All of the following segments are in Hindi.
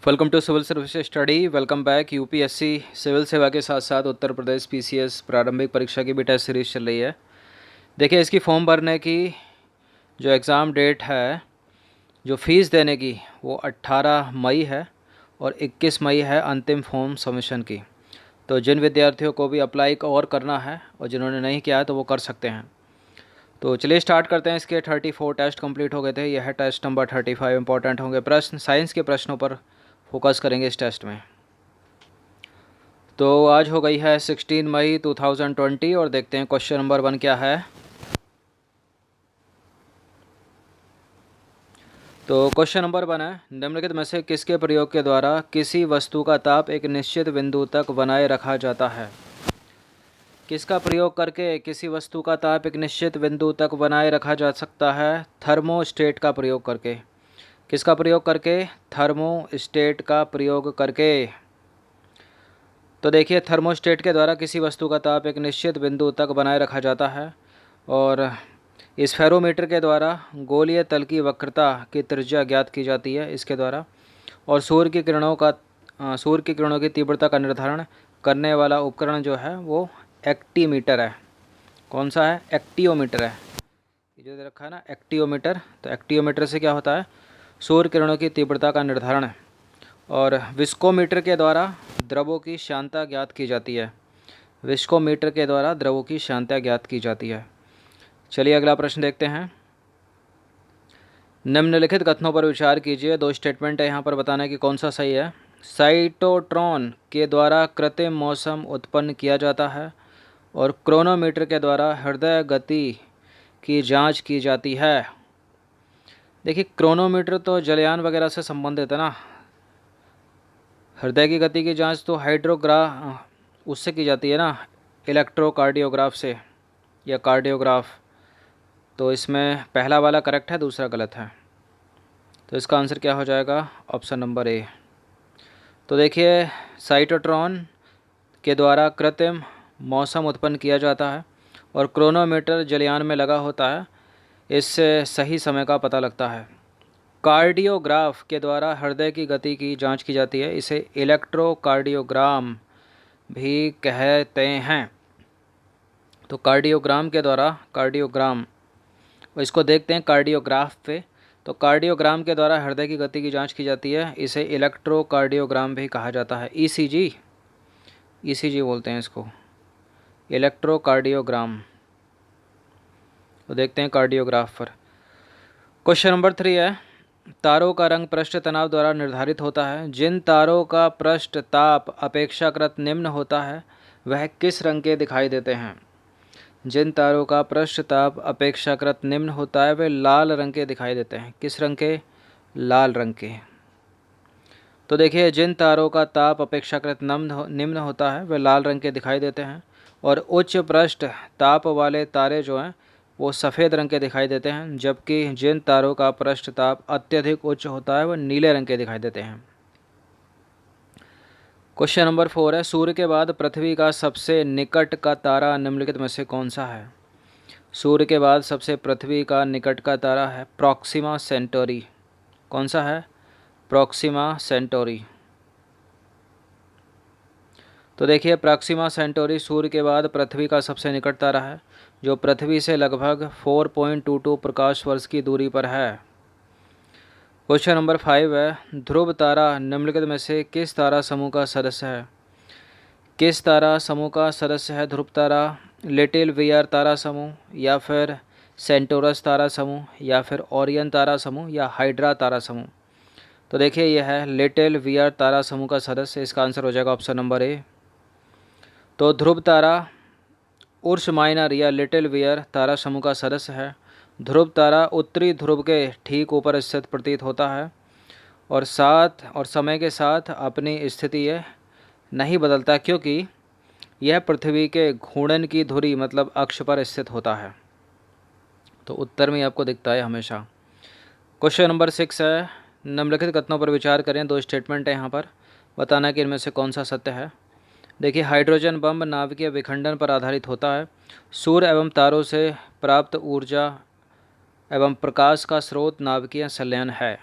Welcome to civil service study. Welcome back. UPSC civil सेवा के साथ साथ उत्तर प्रदेश पीसीएस प्रारंभिक परीक्षा की भी टेस्ट सीरीज चल रही है। देखिए, इसकी फॉर्म भरने की जो एग्ज़ाम डेट है, जो फ़ीस देने की, वो 18 मई है और 21 मई है अंतिम फॉर्म सबमिशन की। तो जिन विद्यार्थियों को भी अप्लाई और करना है और जिन्होंने नहीं किया है तो वो कर सकते हैं। तो चलिए स्टार्ट करते हैं। इसके 34 टेस्ट कंप्लीट हो गए थे। यह है टेस्ट नंबर 35। इंपॉर्टेंट होंगे प्रश्न, साइंस के प्रश्नों पर फोकस करेंगे इस टेस्ट में। तो आज हो गई है 16 मई 2020 और देखते हैं क्वेश्चन नंबर 1 क्या है। तो क्वेश्चन नंबर 1 है, निम्नलिखित में से किसके प्रयोग के द्वारा किसी वस्तु का ताप एक निश्चित बिंदु तक बनाए रखा जाता है। किसका प्रयोग करके किसी वस्तु का ताप एक निश्चित बिंदु तक बनाए रखा जा सकता है? थर्मोस्टेट का प्रयोग करके। किसका प्रयोग करके? थर्मोस्टेट का प्रयोग करके। तो देखिए, थर्मोस्टेट के द्वारा किसी वस्तु का ताप एक निश्चित बिंदु तक बनाए रखा जाता है और इस फेरोमीटर के द्वारा गोलीय तल की वक्रता की त्रिज्या ज्ञात की जाती है इसके द्वारा। और सूर्य की किरणों की तीव्रता का निर्धारण करने वाला उपकरण जो है वो एक्टीमीटर है। कौन सा है? एक्टियोमीटर है। ये जो दे रखा है ना, एक्टियोमीटर। तो एक्टियोमीटर से क्या होता है? सूर्य किरणों की तीव्रता का निर्धारण। और विस्कोमीटर के द्वारा द्रवों की श्यानता ज्ञात की जाती है। विस्कोमीटर के द्वारा द्रवों की श्यानता ज्ञात की जाती है। चलिए अगला प्रश्न देखते हैं। निम्नलिखित कथनों पर विचार कीजिए। 2 स्टेटमेंट है यहाँ पर, बताना कि कौन सा सही है। साइटोट्रॉन के द्वारा कृत्रिम मौसम उत्पन्न किया जाता है और क्रोनोमीटर के द्वारा हृदय गति की जांच की जाती है। देखिए, क्रोनोमीटर तो जलयान वगैरह से संबंधित है ना। हृदय की गति की जांच तो उससे की जाती है ना, इलेक्ट्रोकार्डियोग्राफ से या कार्डियोग्राफ। तो इसमें पहला वाला करेक्ट है, दूसरा गलत है। तो इसका आंसर क्या हो जाएगा? Option number A. तो देखिए, साइटोट्रॉन के द्वारा कृत्रिम मौसम उत्पन्न किया जाता है और क्रोनोमीटर जलयान में लगा होता है, इससे सही समय का पता लगता है। कार्डियोग्राफ के द्वारा हृदय की गति की जांच की जाती है, इसे इलेक्ट्रोकार्डियोग्राम भी कहते हैं। तो कार्डियोग्राम के द्वारा, कार्डियोग्राम, इसको देखते हैं कार्डियोग्राफ पे। तो कार्डियोग्राम के द्वारा हृदय की गति की जांच की जाती है, इसे इलेक्ट्रोकार्डियोग्राम भी कहा जाता है। ईसीजी, ईसीजी बोलते हैं इसको, इलेक्ट्रोकार्डियोग्राम। तो देखते हैं कार्डियोग्राफ पर। क्वेश्चन नंबर 3 है, तारों का रंग पृष्ठ तनाव द्वारा निर्धारित होता है। जिन तारों का पृष्ठ ताप अपेक्षाकृत निम्न होता है वह किस रंग के दिखाई देते हैं? जिन तारों का पृष्ठ ताप अपेक्षाकृत निम्न होता है वे लाल रंग के दिखाई देते हैं। किस रंग के? लाल रंग के। तो देखिए, जिन तारों का ताप अपेक्षाकृत निम्न होता है वे लाल रंग के दिखाई देते हैं और उच्च पृष्ठ ताप वाले तारे जो हैं वो सफ़ेद रंग के दिखाई देते हैं, जबकि जिन तारों का पृष्ठ ताप अत्यधिक उच्च होता है वह नीले रंग के दिखाई देते हैं। क्वेश्चन नंबर 4 है, सूर्य के बाद पृथ्वी का सबसे निकट का तारा निम्नलिखित में से कौन सा है? सूर्य के बाद सबसे पृथ्वी का निकट का तारा है प्रॉक्सिमा सेंटोरी। कौन सा है? Proxima Centauri. तो देखिए, प्रॉक्सिमा सेंटोरी सूर्य के बाद पृथ्वी का सबसे निकट तारा है, जो पृथ्वी से लगभग 4.22 प्रकाश वर्ष की दूरी पर है। क्वेश्चन नंबर 5 है, ध्रुव तारा निम्नलिखित में से किस तारा समूह का सदस्य है? किस तारा समूह का सदस्य है ध्रुव तारा? लिटिल वियर तारा समूह, या फिर सेंटोरस तारा समूह, या फिर ओरियन तारा समूह, या हाइड्रा तारा समूह? तो देखिए, यह है लिटिल वियर तारा समूह का सदस्य। इसका आंसर हो जाएगा ऑप्शन नंबर ए। तो ध्रुव तारा उर्स माइनर या लिटिल वियर तारा समूह का सदस्य है। ध्रुव तारा उत्तरी ध्रुव के ठीक ऊपर स्थित प्रतीत होता है और समय के साथ अपनी स्थिति यह नहीं बदलता, क्योंकि यह पृथ्वी के घूर्णन की धुरी मतलब अक्ष पर स्थित होता है। तो उत्तर में आपको दिखता है हमेशा। क्वेश्चन नंबर 6 है, निम्नलिखित कथनों पर विचार करें। 2 स्टेटमेंट है यहाँ पर, बताना कि इनमें से कौन सा सत्य है। देखिए, हाइड्रोजन बम नाभिकीय विखंडन पर आधारित होता है। सूर्य एवं तारों से प्राप्त ऊर्जा एवं प्रकाश का स्रोत नाभिकीय संलयन है।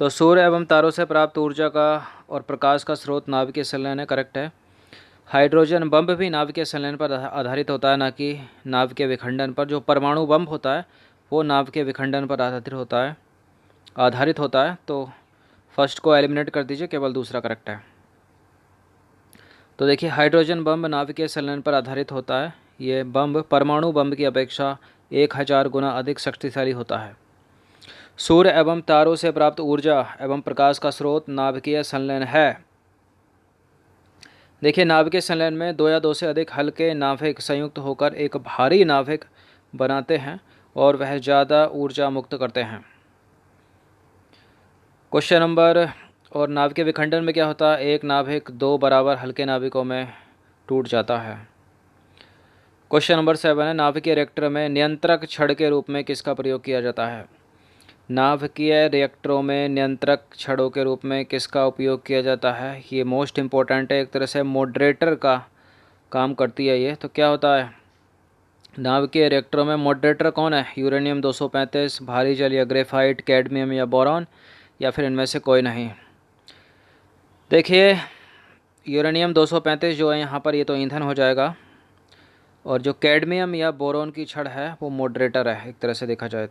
तो सूर्य एवं तारों से प्राप्त ऊर्जा का और प्रकाश का स्रोत नाभिकीय संलयन है, करेक्ट है। हाइड्रोजन बम भी नाभिकीय संलयन पर आधारित होता है, ना कि नाभिकीय विखंडन पर। जो परमाणु बम होता है वो नाभिकीय विखंडन पर आधारित होता है। तो फर्स्ट को एलिमिनेट कर दीजिए, केवल दूसरा करेक्ट है। तो देखिए, हाइड्रोजन बम नाभिकीय संलयन पर आधारित होता है। ये बम परमाणु बम की अपेक्षा 1000 गुना अधिक शक्तिशाली होता है। सूर्य एवं तारों से प्राप्त ऊर्जा एवं प्रकाश का स्रोत नाभिकीय संलयन है। देखिए, नाभिकीय संलयन में 2 या 2 से अधिक हल्के नाभिक संयुक्त होकर एक भारी नाभिक बनाते हैं और वह ज़्यादा ऊर्जा मुक्त करते हैं। क्वेश्चन नंबर, और नाभिकीय विखंडन में क्या होता है? एक नाभिक 2 बराबर हल्के नाभिकों में टूट जाता है। क्वेश्चन नंबर 7 है, नाभिकीय रिएक्टर में नियंत्रक छड़ के रूप में किसका प्रयोग किया जाता है? नाभिकीय रिएक्टरों में नियंत्रक छड़ों के रूप में किसका उपयोग किया जाता है? ये मोस्ट इम्पोर्टेंट है, एक तरह से मॉडरेटर का काम करती है ये। तो क्या होता है नाभिकीय रिएक्टरों में? मॉडरेटर कौन है? यूरेनियम 235, भारी जल या ग्रेफाइट, कैडमियम या बोरॉन, या फिर इनमें से कोई नहीं। देखिए, यूरेनियम 235 जो है यहाँ पर, ये तो ईंधन हो जाएगा, और जो कैडमियम या बोरॉन की छड़ है वो मॉडरेटर है, एक तरह से देखा जाए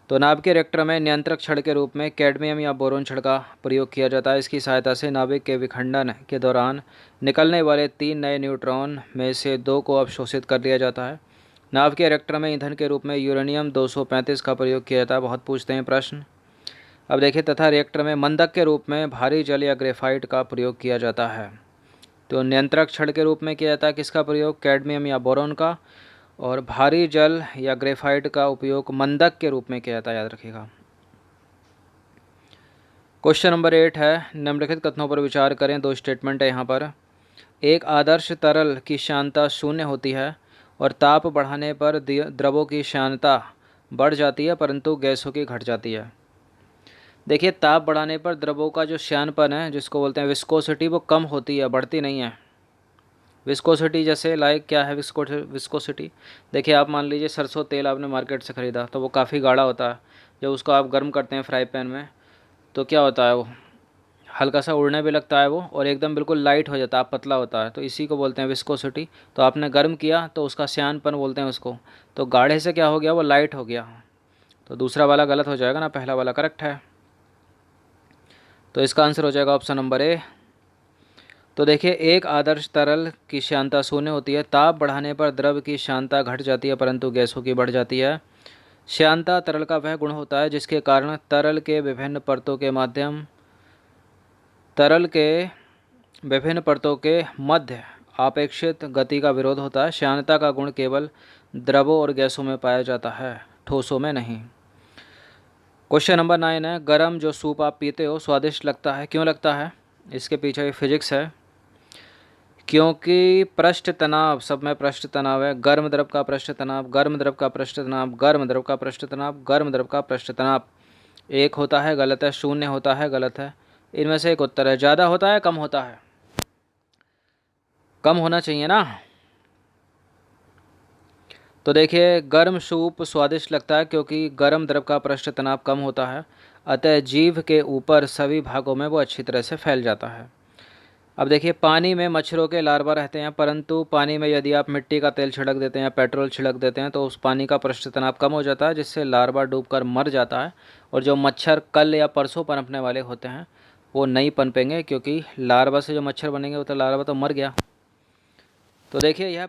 तो नाभिकीय रिएक्टर में नियंत्रक छड़ के रूप में कैडमियम या बोरॉन छड़ का प्रयोग किया जाता है। इसकी सहायता से नाभिक के विखंडन के दौरान निकलने वाले 3 नए न्यूट्रॉन में से 2 को अवशोषित कर लिया जाता है। नाभिकीय रिएक्टर में ईंधन के रूप में यूरेनियम 235 का प्रयोग किया जाता है। बहुत पूछते हैं प्रश्न। अब देखिए, तथा रिएक्टर में मंदक के रूप में भारी जल या ग्रेफाइट का प्रयोग किया जाता है। तो नियंत्रक छड़ के रूप में किया जाता है किसका प्रयोग? कैडमियम या बोरॉन का। और भारी जल या ग्रेफाइट का उपयोग मंदक के रूप में किया जाता है, याद रखिएगा। क्वेश्चन नंबर 8 है, निम्नलिखित कथनों पर विचार करें। 2 स्टेटमेंट है यहाँ पर। एक आदर्श तरल की श्यानता 0 होती है और ताप बढ़ाने पर द्रवों की श्यानता बढ़ जाती है, परंतु गैसों की घट जाती है। देखिए, ताप बढ़ाने पर द्रवों का जो श्यानपन है, जिसको बोलते हैं विस्कोसिटी, वो कम होती है, बढ़ती नहीं है। विस्कोसिटी जैसे लाइक क्या है विस्कोसिटी? देखिए, आप मान लीजिए सरसों तेल आपने मार्केट से ख़रीदा, तो वो काफ़ी गाढ़ा होता है। जब उसको आप गर्म करते हैं फ्राई पैन में, तो क्या होता है, वो हल्का सा उड़ने भी लगता है वो, और एकदम बिल्कुल लाइट हो जाता है, पतला होता है। तो इसी को बोलते हैं विस्कोसिटी। तो आपने गर्म किया तो उसका श्यानपन बोलते हैं उसको। तो गाढ़े से क्या हो गया, वो लाइट हो गया। तो दूसरा वाला गलत हो जाएगा ना, पहला वाला करेक्ट है। तो इसका आंसर हो जाएगा ऑप्शन नंबर ए। तो देखिए, एक आदर्श तरल की श्यानता 0 होती है। ताप बढ़ाने पर द्रव की श्यानता घट जाती है, परंतु गैसों की बढ़ जाती है। श्यानता तरल का वह गुण होता है जिसके कारण तरल के विभिन्न परतों के मध्य आपेक्षित गति का विरोध होता है। श्यानता का गुण केवल द्रवों और गैसों में पाया जाता है, ठोसों में नहीं। क्वेश्चन नंबर 9 है, गरम जो सूप आप पीते हो स्वादिष्ट लगता है, क्यों लगता है? इसके पीछे फिजिक्स है। क्योंकि पृष्ठ तनाव, सब में पृष्ठ तनाव है। गर्म द्रव का पृष्ठ तनाव, गर्म द्रव का पृष्ठ तनाव, गर्म द्रव का पृष्ठ तनाव, गर्म द्रव का पृष्ठ तनाव। 1 होता है, गलत है। 0 होता है, गलत है। इनमें से एक उत्तर है। ज़्यादा होता है, कम होता है? कम होना चाहिए ना। तो देखिए, गर्म सूप स्वादिष्ट लगता है क्योंकि गर्म द्रव का पृष्ठ तनाव कम होता है, अतः जीभ के ऊपर सभी भागों में वो अच्छी तरह से फैल जाता है। अब देखिए, पानी में मच्छरों के लार्वा रहते हैं, परंतु पानी में यदि आप मिट्टी का तेल छिड़क देते हैं या पेट्रोल छिड़क देते हैं तो उस पानी का पृष्ठ तनाव कम हो जाता है, जिससे लार्वा डूबकर मर जाता है। और जो मच्छर कल या परसों पनपने वाले होते हैं वो नहीं पनपेंगे, क्योंकि लार्वा से जो मच्छर बनेंगे वो तो लार्वा तो मर गया। तो देखिए, यह